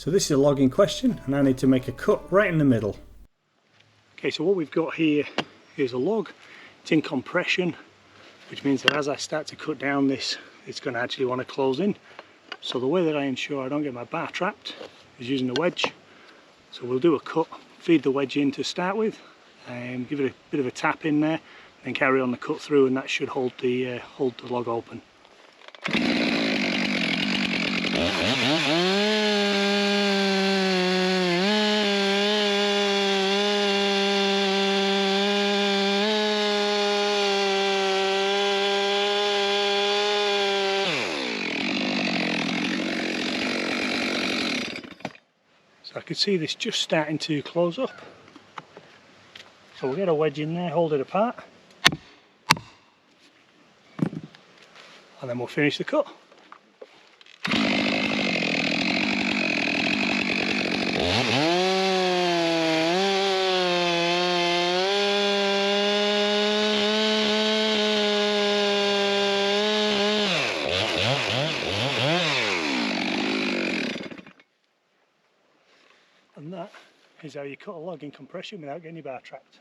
So this is a log in question and I need to make a cut right in the middle. Okay, so what we've got here is a log. It's in compression, which means that as I start to cut down this, it's going to actually want to close in. So the way that I ensure I don't get my bar trapped is using a wedge. So we'll do a cut, feed the wedge in to start with, and give it a bit of a tap in there, then carry on the cut through, and that should hold the log open. So I can see this just starting to close up. So we'll get a wedge in there, hold it apart, and then we'll finish the cut. And that is how you cut a log in compression without getting your bar trapped.